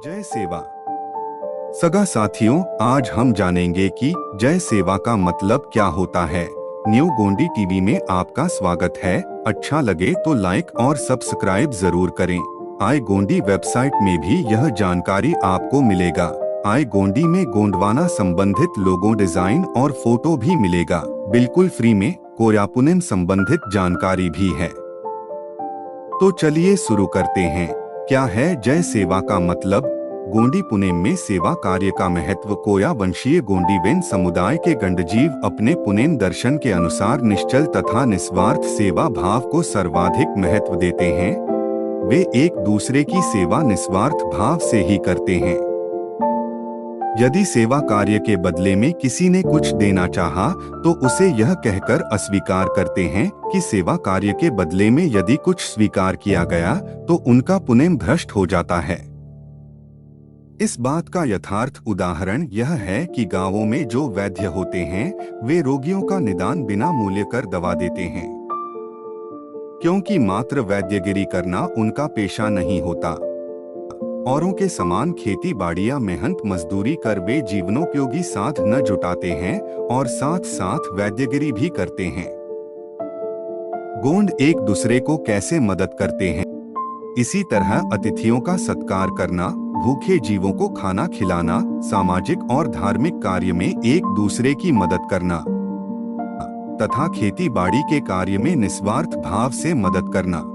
जय सेवा। सगा साथियों, आज हम जानेंगे कि जय सेवा का मतलब क्या होता है। न्यू गोंडी टीवी में आपका स्वागत है। अच्छा लगे तो लाइक और सब्सक्राइब जरूर करें। आई गोंडी वेबसाइट में भी यह जानकारी आपको मिलेगा। आई गोंडी में गोंडवाना संबंधित लोगो डिजाइन और फोटो भी मिलेगा, बिल्कुल फ्री में। कोयापुनेम संबंधित जानकारी भी है। तो चलिए शुरू करते हैं। क्या है जय सेवा का मतलब? गोंडी पुनेम में सेवा कार्य का महत्व। कोया वंशीय गोंडीवेन समुदाय के गंडजीव अपने पुनेम दर्शन के अनुसार निश्चल तथा निस्वार्थ सेवा भाव को सर्वाधिक महत्व देते हैं। वे एक दूसरे की सेवा निस्वार्थ भाव से ही करते हैं। यदि सेवा कार्य के बदले में किसी ने कुछ देना चाहा, तो उसे यह कहकर अस्वीकार करते हैं कि सेवा कार्य के बदले में यदि कुछ स्वीकार किया गया तो उनका पुनेम भ्रष्ट हो जाता है। इस बात का यथार्थ उदाहरण यह है कि गांवों में जो वैद्य होते हैं, वे रोगियों का निदान बिना मूल्य कर दवा देते हैं, क्योंकि मात्र वैद्यगिरी करना उनका पेशा नहीं होता। औरों के समान खेती बाड़ी या मेहनत मजदूरी कर वे जीवनोपयोगी साधन जुटाते हैं और साथ साथ वैद्यगिरी भी करते हैं। गोंड एक दूसरे को कैसे मदद करते हैं? इसी तरह अतिथियों का सत्कार करना, भूखे जीवों को खाना खिलाना, सामाजिक और धार्मिक कार्य में एक दूसरे की मदद करना तथा खेती बाड़ी के कार्य में निस्वार्थ भाव से मदद करना,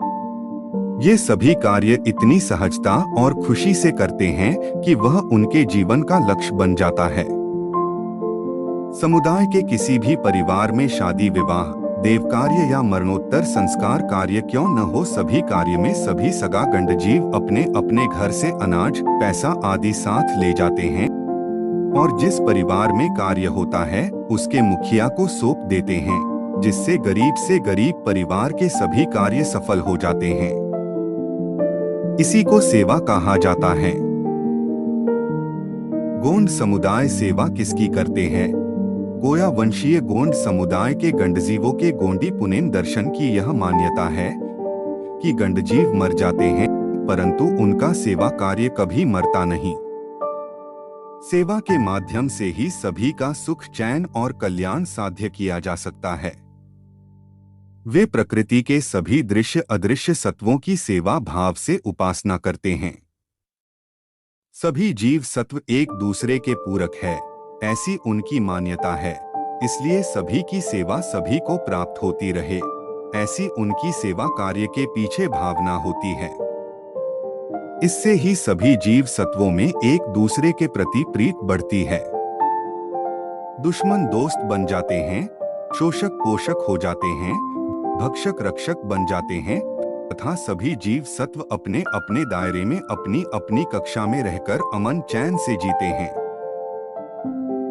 ये सभी कार्य इतनी सहजता और खुशी से करते हैं कि वह उनके जीवन का लक्ष्य बन जाता है। समुदाय के किसी भी परिवार में शादी, विवाह, देव कार्य या मरणोत्तर संस्कार कार्य क्यों न हो, सभी कार्य में सभी सगा गंडजीव अपने अपने घर से अनाज, पैसा आदि साथ ले जाते हैं और जिस परिवार में कार्य होता है उसके मुखिया को सौंप देते हैं, जिससे गरीब से गरीब परिवार के सभी कार्य सफल हो जाते हैं। इसी को सेवा कहा जाता है। गोंड समुदाय सेवा किसकी करते हैं? कोया वंशीय गोंड समुदाय के गंडजीवों के गोंडी पुनेम दर्शन की यह मान्यता है कि गंडजीव मर जाते हैं, परंतु उनका सेवा कार्य कभी मरता नहीं। सेवा के माध्यम से ही सभी का सुख, चैन और कल्याण साध्य किया जा सकता है। वे प्रकृति के सभी दृश्य अदृश्य सत्वों की सेवा भाव से उपासना करते हैं। सभी जीव सत्व एक दूसरे के पूरक है, ऐसी उनकी मान्यता है। इसलिए सभी की सेवा सभी को प्राप्त होती रहे, ऐसी उनकी सेवा कार्य के पीछे भावना होती है। इससे ही सभी जीव सत्वों में एक दूसरे के प्रति प्रीत बढ़ती है। दुश्मन दोस्त बन जाते हैं, शोषक पोषक हो जाते हैं, भक्षक रक्षक बन जाते हैं तथा सभी जीव सत्व अपने अपने दायरे में अपनी अपनी कक्षा में रहकर अमन चैन से जीते हैं।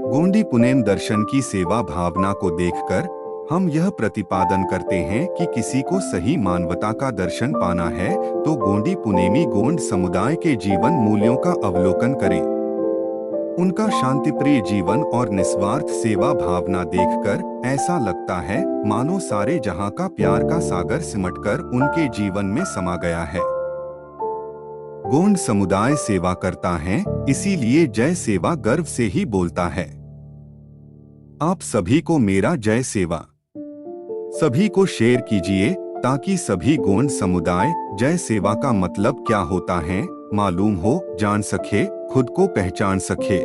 गोंडी पुनेम दर्शन की सेवा भावना को देखकर हम यह प्रतिपादन करते हैं कि किसी को सही मानवता का दर्शन पाना है तो गोंडी पुनेमी गोंड समुदाय के जीवन मूल्यों का अवलोकन करें। उनका शांतिप्रिय जीवन और निस्वार्थ सेवा भावना देखकर ऐसा लगता है मानो सारे जहां का प्यार का सागर सिमटकर उनके जीवन में समा गया है। गोंड समुदाय सेवा करता है, इसीलिए जय सेवा गर्व से ही बोलता है। आप सभी को मेरा जय सेवा। सभी को शेयर कीजिए ताकि सभी गोंड समुदाय जय सेवा का मतलब क्या होता है मालूम हो, जान सके, खुद को पहचान सके।